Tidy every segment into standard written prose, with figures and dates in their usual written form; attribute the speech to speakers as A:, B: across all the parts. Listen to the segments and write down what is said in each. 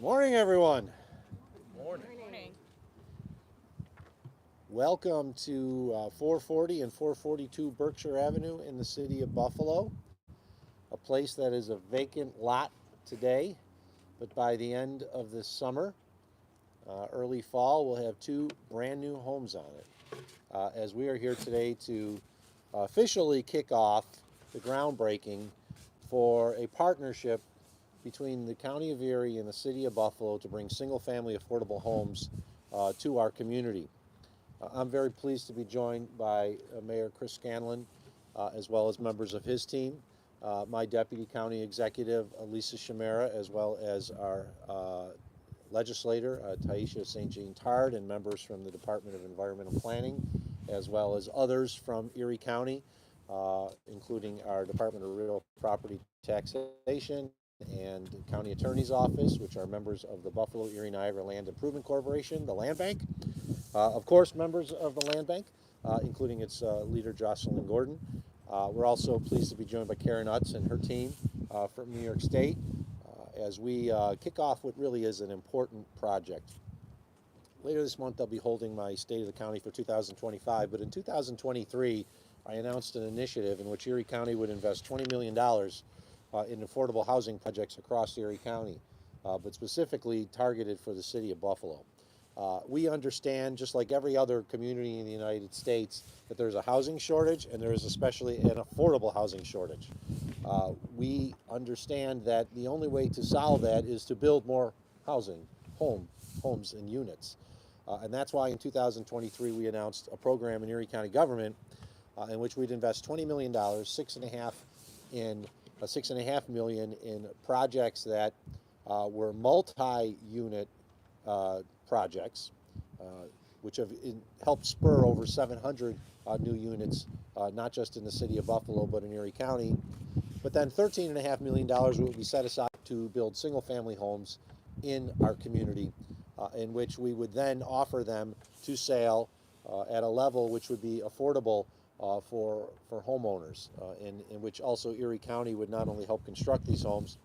A: Good morning, everyone.
B: Morning.
C: Morning.
A: Welcome to 440 and 442 Berkshire Avenue in the city of Buffalo, a place that is a vacant lot today, but by the end of this summer, early fall, we'll have two brand new homes on it. As we are here today to officially kick off the groundbreaking for a partnership between the County of Erie and the City of Buffalo to bring single-family affordable homes to our community. I'm very pleased to be joined by Mayor Chris Scanlon, as well as members of his team, my Deputy County Executive, Lisa Shamara, as well as our legislator, Taisha St. Jean Tard, and members from the Department of Environmental Planning, as well as others from Erie County, including our Department of Real Property Taxation and County Attorney's Office, which are members of the Buffalo Erie Niagara Land Improvement Corporation, the Land Bank. Of course, members of the Land Bank, including its leader, Jocelyn Gordon. We're also pleased to be joined by Karen Utz and her team from New York State as we kick off what really is an important project. Later this month, I'll be holding my State of the County for 2025, but in 2023, I announced an initiative in which Erie County would invest $20 million in affordable housing projects across Erie County, but specifically targeted for the city of Buffalo. We understand, just like every other community in the United States, that there's a housing shortage, and there is especially an affordable housing shortage. We understand that the only way to solve that is to build more housing, homes and units. And that's why in 2023 we announced a program in Erie County government in which we'd invest $20 million, $6.5 million in projects that were multi-unit projects, which have helped spur over 700 new units, not just in the city of Buffalo, but in Erie County. But then $13.5 million will be set aside to build single-family homes in our community, in which we would then offer them to sale at a level which would be affordable for homeowners, in which also Erie County would not only help construct these homes,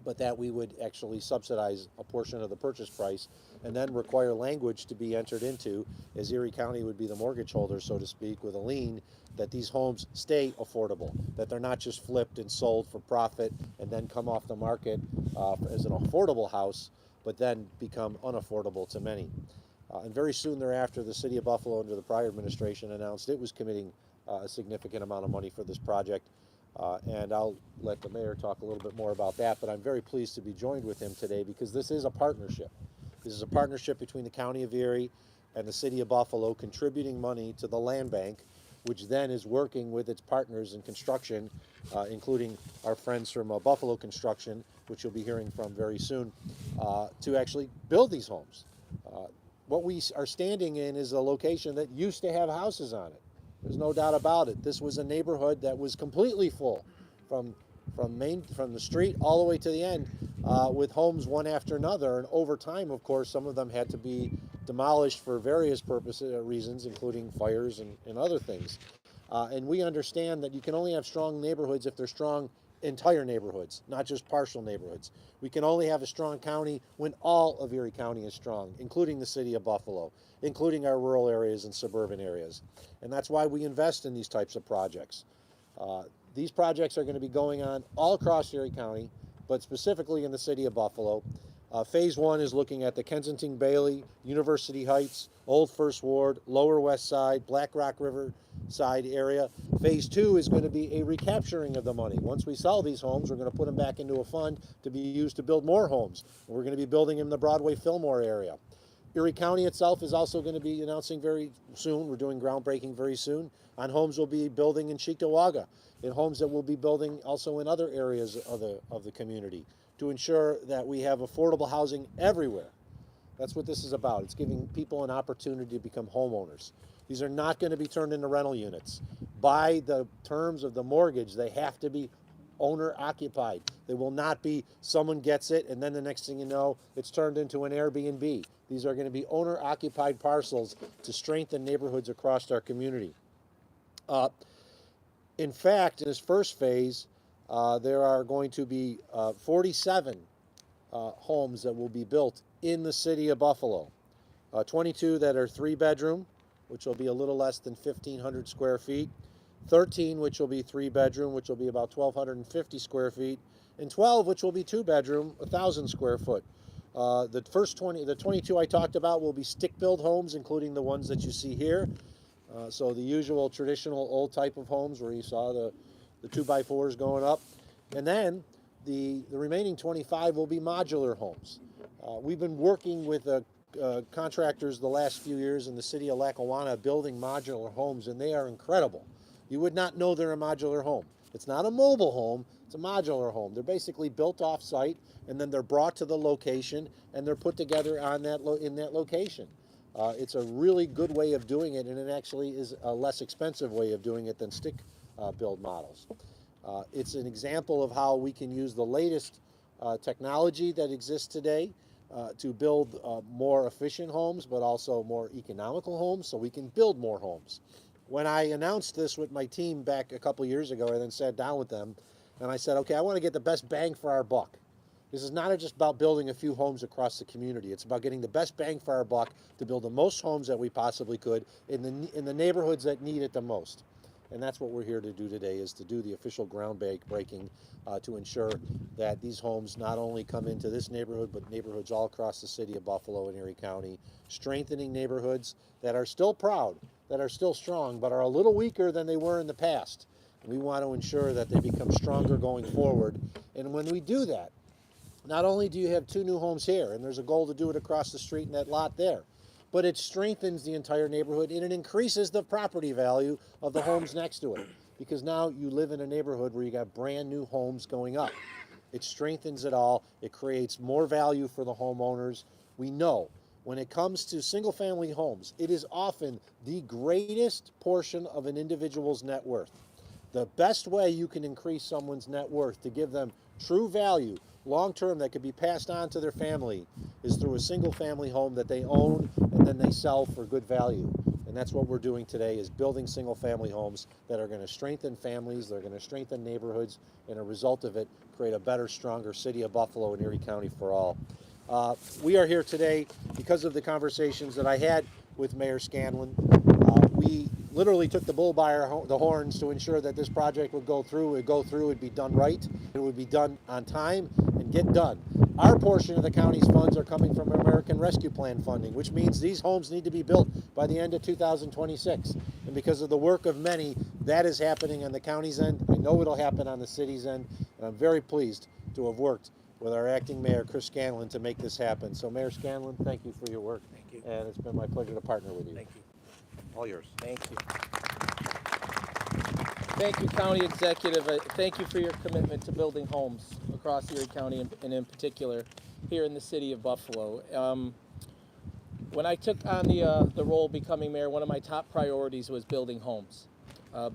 A: but that we would actually subsidize a portion of the purchase price and then require language to be entered into, as Erie County would be the mortgage holder, so to speak, with a lien, that these homes stay affordable, that they're not just flipped and sold for profit and then come off the market as an affordable house, but then become unaffordable to many. And very soon thereafter, the city of Buffalo, under the prior administration, announced it was committing a significant amount of money for this project. And I'll let the mayor talk a little bit more about that, but I'm very pleased to be joined with him today because this is a partnership. This is a partnership between the County of Erie and the City of Buffalo, contributing money to the Land Bank, which then is working with its partners in construction, including our friends from Buffalo Construction, which you'll be hearing from very soon, to actually build these homes. What we are standing in is a location that used to have houses on it. There's no doubt about it. This was a neighborhood that was completely full from from the street all the way to the end, with homes one after another. And over time, of course, some of them had to be demolished for various purposes, reasons, including fires and other things. And we understand that you can only have strong neighborhoods if they're strong entire neighborhoods, not just partial neighborhoods. We can only have a strong county when all of Erie County is strong, including the city of Buffalo, including our rural areas and suburban areas. And that's why we invest in these types of projects. These projects are going to be going on all across Erie County, but specifically in the city of Buffalo. Phase one is looking at the Kensington Bailey, University Heights, Old First Ward, Lower West Side, Black Rock River Side area. Phase two is going to be a recapturing of the money. Once we sell these homes, we're going to put them back into a fund to be used to build more homes. And we're going to be building in the Broadway Fillmore area. Erie County itself is also going to be announcing very soon, we're doing groundbreaking very soon, on homes we'll be building in Cheektowaga, in homes that we'll be building also in other areas of the community, to ensure that we have affordable housing everywhere. That's what this is about. It's giving people an opportunity to become homeowners. These are not going to be turned into rental units. By the terms of the mortgage, they have to be owner occupied. They will not be someone gets it and then the next thing you know, it's turned into an Airbnb. These are going to be owner occupied parcels to strengthen neighborhoods across our community. In fact, in this first phase, there are going to be 47 homes that will be built in the city of Buffalo. 22 that are 3-bedroom, which will be a little less than 1,500 square feet. 13 which will be 3-bedroom, which will be about 1,250 square feet, and 12 which will be 2-bedroom, 1,000 square foot. The 22 I talked about will be stick-built homes, including the ones that you see here. So the usual traditional old type of homes where you saw the 2x4s going up. And then the remaining 25 will be modular homes. We've been working with contractors the last few years in the city of Lackawanna building modular homes, and they are incredible. You would not know they're a modular home. It's not a mobile home, it's a modular home. They're basically built off-site, and then they're brought to the location, and they're put together on in that location. It's a really good way of doing it, and it actually is a less expensive way of doing it than stick build models. It's an example of how we can use the latest technology that exists today to build more efficient homes, but also more economical homes, so we can build more homes. When I announced this with my team back a couple years ago, I then sat down with them and I said, okay, I want to get the best bang for our buck. This is not just about building a few homes across the community. It's about getting the best bang for our buck to build the most homes that we possibly could in the neighborhoods that need it the most. And that's what we're here to do today, is to do the official groundbreaking to ensure that these homes not only come into this neighborhood, but neighborhoods all across the city of Buffalo and Erie County, strengthening neighborhoods that are still proud, that are still strong, but are a little weaker than they were in the past. And we want to ensure that they become stronger going forward. And when we do that, not only do you have 2 new homes here, and there's a goal to do it across the street in that lot there, but it strengthens the entire neighborhood and it increases the property value of the homes next to it, because now you live in a neighborhood where you got brand new homes going up. It strengthens it all. It creates more value for the homeowners. We know when it comes to single-family homes, it is often the greatest portion of an individual's net worth. The best way you can increase someone's net worth to give them true value long-term that could be passed on to their family is through a single-family home that they own and then they sell for good value. And that's what we're doing today, is building single-family homes that are going to strengthen families, they're going to strengthen neighborhoods, and a result of it, create a better, stronger city of Buffalo and Erie County for all. We are here today because of the conversations that I had with Mayor Scanlon. We literally took the bull by the horns to ensure that this project would go through, it'd be done right, it would be done on time and get done. Our portion of the county's funds are coming from American Rescue Plan funding, which means these homes need to be built by the end of 2026. And because of the work of many, that is happening on the county's end. I know it'll happen on the city's end, and I'm very pleased to have worked with our acting mayor, Chris Scanlon, to make this happen. So Mayor Scanlon, thank you for your work.
B: Thank you.
A: And it's been my pleasure to partner with you.
B: Thank you.
A: All yours.
B: Thank you. Thank you, County Executive. Thank you for your commitment to building homes across Erie County and in particular here in the city of Buffalo. When I took on the role of becoming mayor, one of my top priorities was building homes.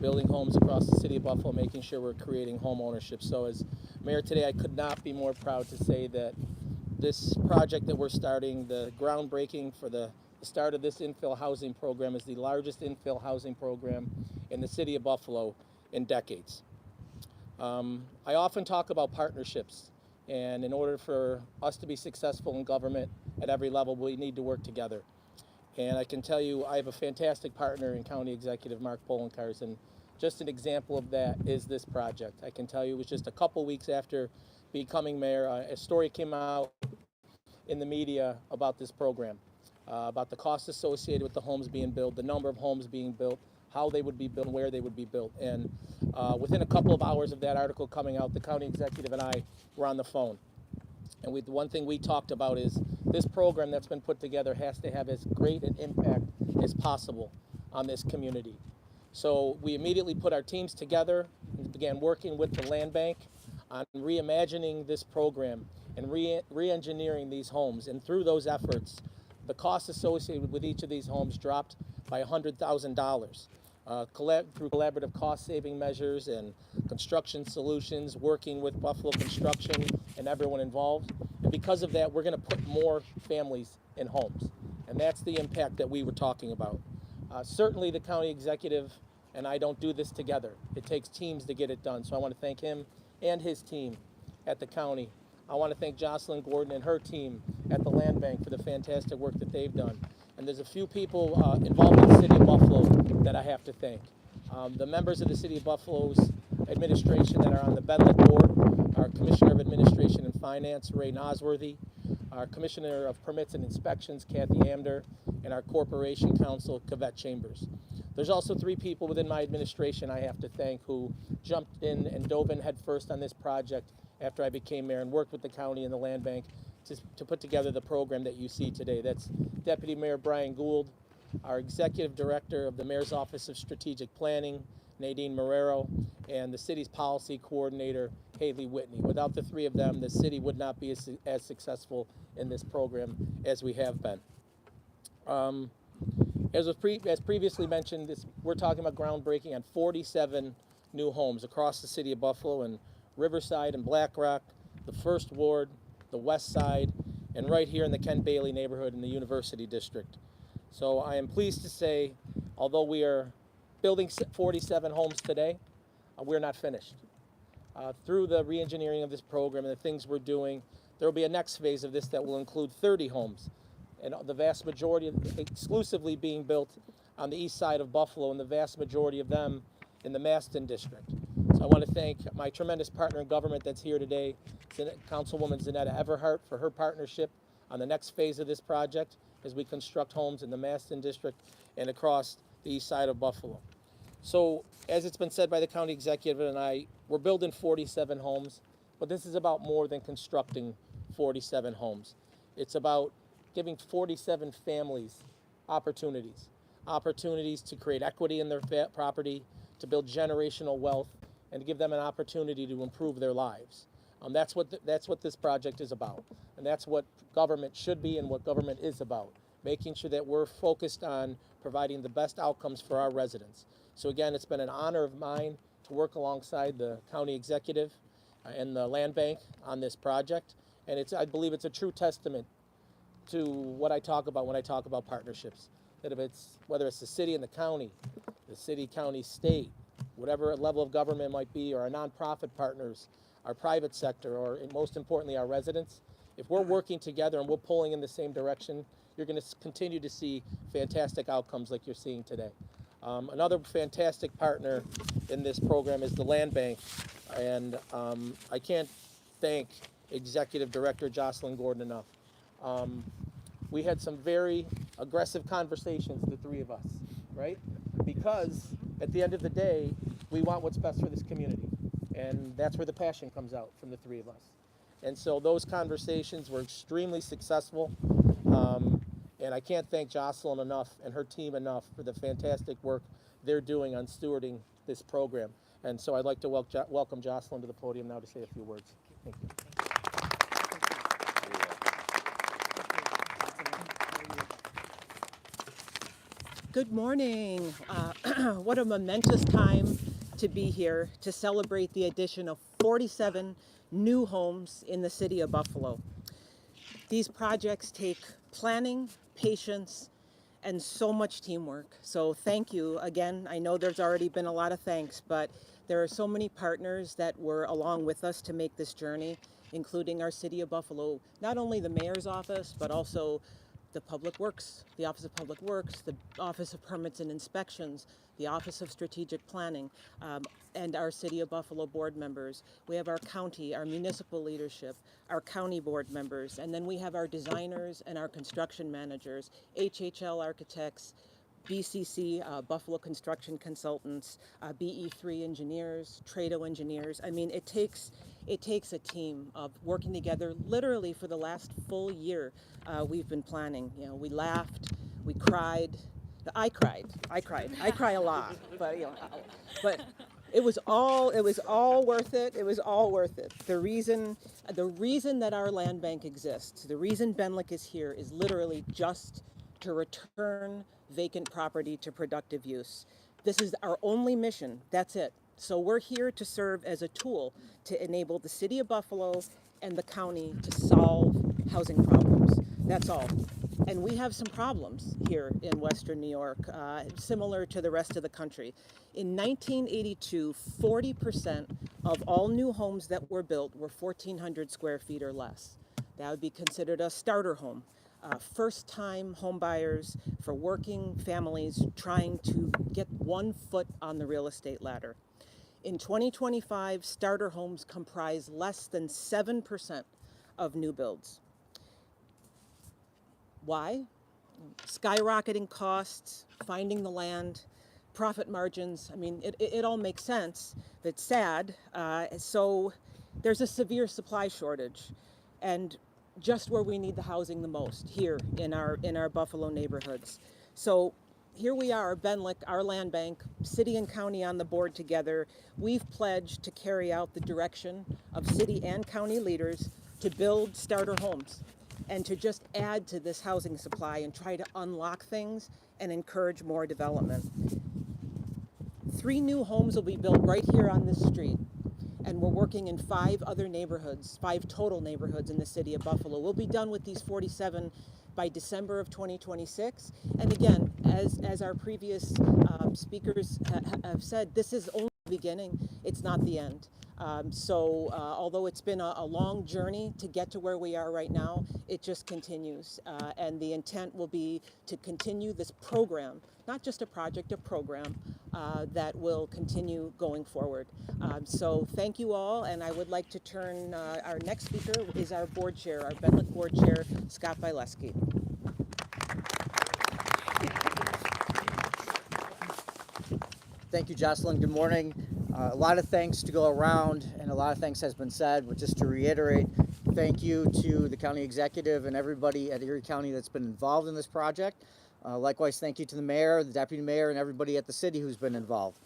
B: Building homes across the city of Buffalo, making sure we're creating home ownership. So as mayor today, I could not be more proud to say that this project that we're starting, the groundbreaking for the start of this infill housing program, is the largest infill housing program in the city of Buffalo in decades. I often talk about partnerships, and in order for us to be successful in government at every level, we need to work together. And I can tell you, I have a fantastic partner in County Executive Mark Polenkars, and just an example of that is this project. I can tell you, it was just a couple weeks after becoming mayor, a story came out in the media about this program, about the costs associated with the homes being built, the number of homes being built, how they would be built, and where they would be built. And within a couple of hours of that article coming out, the county executive and I were on the phone. And the one thing we talked about is this program that's been put together has to have as great an impact as possible on this community. So we immediately put our teams together and began working with the land bank on reimagining this program and re-engineering these homes. And through those efforts, the costs associated with each of these homes dropped by $100,000. Through collaborative cost-saving measures and construction solutions, working with Buffalo Construction and everyone involved. And because of that, we're going to put more families in homes. And that's the impact that we were talking about. Certainly the county executive and I don't do this together. It takes teams to get it done. So I want to thank him and his team at the county I want to thank Jocelyn Gordon and her team at the Land Bank for the fantastic work that they've done. And there's a few people involved in the City of Buffalo that I have to thank. The members of the City of Buffalo's administration that are on the Benlick Board, our Commissioner of Administration and Finance, Ray Nosworthy, our Commissioner of Permits and Inspections, Kathy Amder, and our Corporation Counsel, Cavette Chambers. There's also 3 people within my administration I have to thank who jumped in and dove in headfirst on this project after I became mayor and worked with the county and the Land Bank to put together the program that you see today. That's Deputy Mayor Brian Gould, our Executive Director of the Mayor's Office of Strategic Planning, Nadine Marrero, and the city's policy coordinator, Haley Whitney. Without the 3 of them, the city would not be as successful in this program as we have been. As previously mentioned, we're talking about groundbreaking on 47 new homes across the city of Buffalo and Riverside and Black Rock, the First Ward, the West Side, and right here in the Ken Bailey neighborhood in the University District. So I am pleased to say, although we are building 47 homes today, we're not finished. Through the re-engineering of this program and the things we're doing, there will be a next phase of this that will include 30 homes, and the vast majority of exclusively being built on the east side of Buffalo, and the vast majority of them in the Maston District. So I want to thank my tremendous partner in government that's here today, Councilwoman Zanetta Everhart, for her partnership on the next phase of this project as we construct homes in the Maston District and across the east side of Buffalo. So, as it's been said by the county executive and I, we're building 47 homes, but this is about more than constructing 47 homes. It's about giving 47 families opportunities to create equity in their property, to build generational wealth, and to give them an opportunity to improve their lives. That's what this project is about, and that's what government should be and what government is about, making sure that we're focused on providing the best outcomes for our residents. So again, it's been an honor of mine to work alongside the county executive and the Land Bank on this project, and I believe it's a true testament to what I talk about when I talk about partnerships. That whether it's the city and the city, county, state, whatever level of government might be, or our nonprofit partners, our private sector, or most importantly, our residents, if we're working together and we're pulling in the same direction, you're going to continue to see fantastic outcomes like you're seeing today. Another fantastic partner in this program is the Land Bank, and I can't thank Executive Director Jocelyn Gordon enough. We had some very aggressive conversations, the 3 of us, right? Because at the end of the day, we want what's best for this community. And that's where the passion comes out from the 3 of us. And so those conversations were extremely successful. And I can't thank Jocelyn enough and her team enough for the fantastic work they're doing on stewarding this program. And so I'd like to welcome Jocelyn to the podium now to say a few words. Thank you.
C: Good morning. What a momentous time to be here to celebrate the addition of 47 new homes in the city of Buffalo. These projects take planning, patience, and so much teamwork. So thank you again. I know there's already been a lot of thanks, but there are so many partners that were along with us to make this journey, including our City of Buffalo, not only the mayor's office, but also the Public Works, the Office of Public Works, the Office of Permits and Inspections, the Office of Strategic Planning, and our City of Buffalo board members. We have our county, our municipal leadership, our county board members, and then we have our designers and our construction managers, HHL architects, BCC, Buffalo Construction Consultants, BE3 engineers, Trado engineers. I mean, it takes a team of working together literally for the last full year. We've been planning. You know, we laughed, we cried. I cried. I cry a lot, but it was all worth it. It was all worth it. The reason that our land bank exists, the reason Benlick is here, is literally just to return vacant property to productive use. This is our only mission. That's it. So we're here to serve as a tool to enable the city of Buffalo and the county to solve housing problems. That's all. And we have some problems here in Western New York, similar to the rest of the country. In 1982, 40% of all new homes that were built were 1,400 square feet or less. That would be considered a starter home. First-time home buyers for working families trying to get 1 foot on the real estate ladder. In 2025, starter homes comprise less than 7% of new builds. Why? Skyrocketing costs, finding the land, profit margins. I mean, it all makes sense. It's sad. So there's a severe supply shortage, and just where we need the housing the most, here in our Buffalo neighborhoods. So here we are, Benlick, our land bank, city and county on the board together. We've pledged to carry out the direction of city and county leaders to build starter homes and to just add to this housing supply and try to unlock things and encourage more development. 3 new homes will be built right here on this street, and we're working in 5 other neighborhoods, 5 total neighborhoods in the city of Buffalo. We'll be done with these 47 by December of 2026. And again, as our previous speakers have said, this is only the beginning, it's not the end. Although it's been a long journey to get to where we are right now, it just continues. And the intent will be to continue this program, not just a project, a program that will continue going forward. So thank you all, and I would like to turn, our next speaker is our board chair, our Benlick board chair, Scott Bileski.
D: Thank you, Jocelyn. Good morning. A lot of thanks to go around, and a lot of thanks has been said, but just to reiterate, thank you to the county executive and everybody at Erie County that's been involved in this project. Likewise, thank you to the mayor, the deputy mayor, and everybody at the city who's been involved.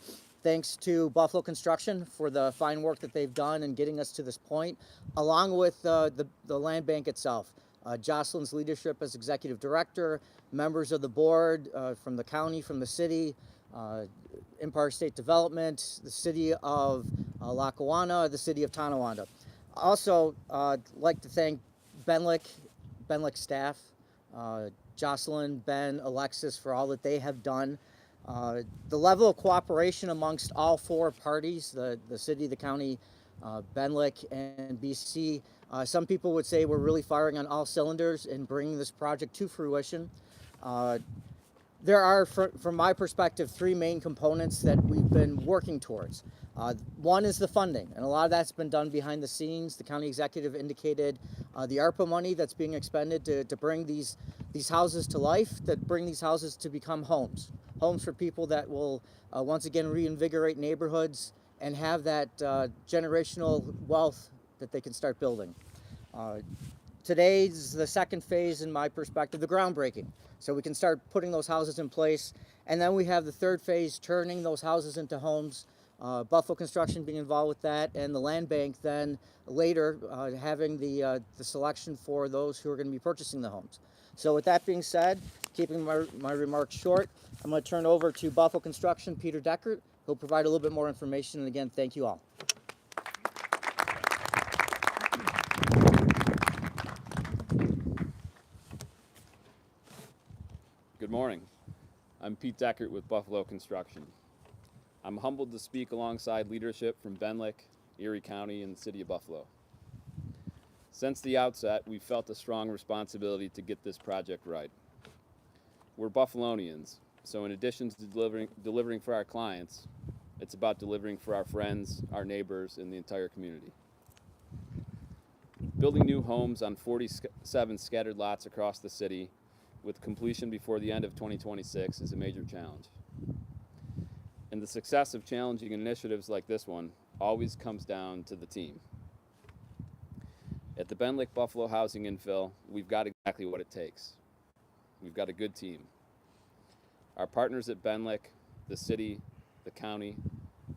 D: Thanks to Buffalo Construction for the fine work that they've done in getting us to this point, along with the land bank itself. Jocelyn's leadership as executive director, members of the board from the county, from the city, Empire State Development, the city of Lackawanna, the city of Tonawanda. Also, like to thank Benlick staff, Jocelyn, Ben, Alexis, for all that they have done. The level of cooperation amongst all 4 parties, the city, the county, Benlick, and BC, some people would say we're really firing on all cylinders in bringing this project to fruition. There are, from my perspective, 3 main components that we've been working towards. One is the funding, and a lot of that's been done behind the scenes. The county executive indicated the ARPA money that's being expended to bring these houses to life, that bring these houses to become homes. Homes for people that will once again reinvigorate neighborhoods and have that generational wealth that they can start building. Today's the second phase, in my perspective, the groundbreaking. So we can start putting those houses in place. And then we have the third phase, turning those houses into homes. Buffalo Construction being involved with that, and the land bank then later having the selection for those who are going to be purchasing the homes. So with that being said, keeping my remarks short, I'm going to turn over to Buffalo Construction, Peter Deckert, who'll provide a little bit more information. And again, thank you all.
E: Good morning. I'm Pete Deckert with Buffalo Construction. I'm humbled to speak alongside leadership from Benlick, Erie County, and the city of Buffalo. Since the outset, we've felt a strong responsibility to get this project right. We're Buffalonians, so in addition to delivering for our clients, it's about delivering for our friends, our neighbors, and the entire community. Building new homes on 47 scattered lots across the city with completion before the end of 2026 is a major challenge. And the success of challenging initiatives like this one always comes down to the team. At the Benlick Buffalo Housing Infill, we've got exactly what it takes. We've got a good team. Our partners at Benlick, the city, the county,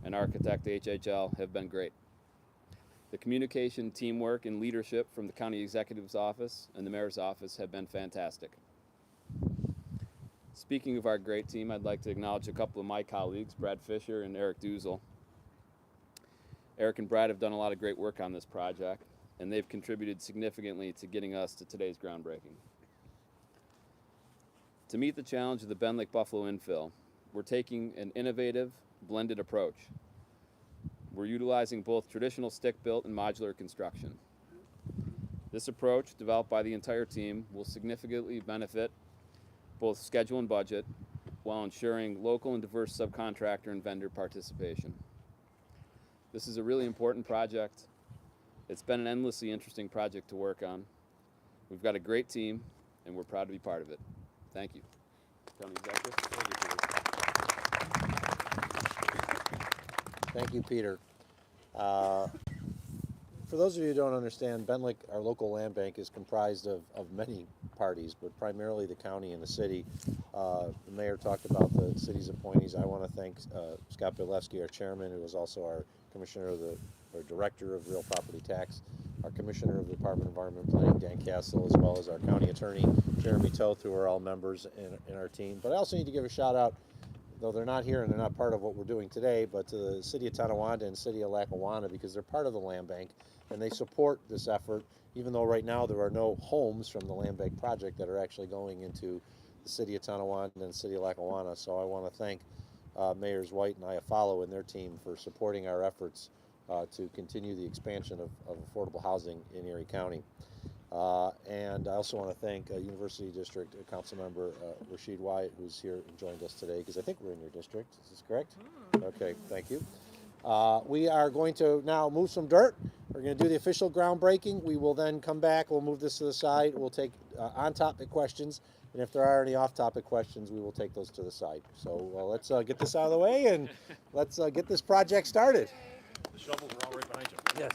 E: and architect HHL have been great. The communication, teamwork, and leadership from the county executive's office and the mayor's office have been fantastic. Speaking of our great team, I'd like to acknowledge a couple of my colleagues, Brad Fisher and Eric Duzel. Eric and Brad have done a lot of great work on this project, and they've contributed significantly to getting us to today's groundbreaking. To meet the challenge of the Bend Lake Buffalo infill, we're taking an innovative, blended approach. We're utilizing both traditional stick-built and modular construction. This approach, developed by the entire team, will significantly benefit both schedule and budget while ensuring local and diverse subcontractor and vendor participation. This is a really important project. It's been an endlessly interesting project to work on. We've got a great team, and we're proud to be part of it. Thank you. County Executive.
A: Thank you, Peter. For those of you who don't understand, Bend Lake, our local land bank, is comprised of many parties, but primarily the county and the city. The mayor talked about the city's appointees. I want to thank Scott Bilewski, our chairman, who is also our commissioner of or director of real property tax, our commissioner of the Department of Environment and Planning, Dan Castle, as well as our county attorney, Jeremy Toth, who are all members in our team. But I also need to give a shout out, though they're not here and they're not part of what we're doing today, but to the city of Tonawanda and city of Lackawanna, because they're part of the land bank and they support this effort, even though right now there are no homes from the land bank project that are actually going into the city of Tonawanda and the city of Lackawanna. So I want to thank Mayors White and Iafallo and their team for supporting our efforts to continue the expansion of affordable housing in Erie County. And I also want to thank University District Council Member Rashid Wyatt, who's here and joined us today, because I think we're in your district. Is this correct? Okay, thank you. We are going to now move some dirt. We're going to do the official groundbreaking. We will then come back. We'll move this to the side. We'll take on-topic questions. And if there are any off-topic questions, we will take those to the side. So let's get this out of the way and let's get this project started.
F: The shovels are all right behind you.
A: Yes.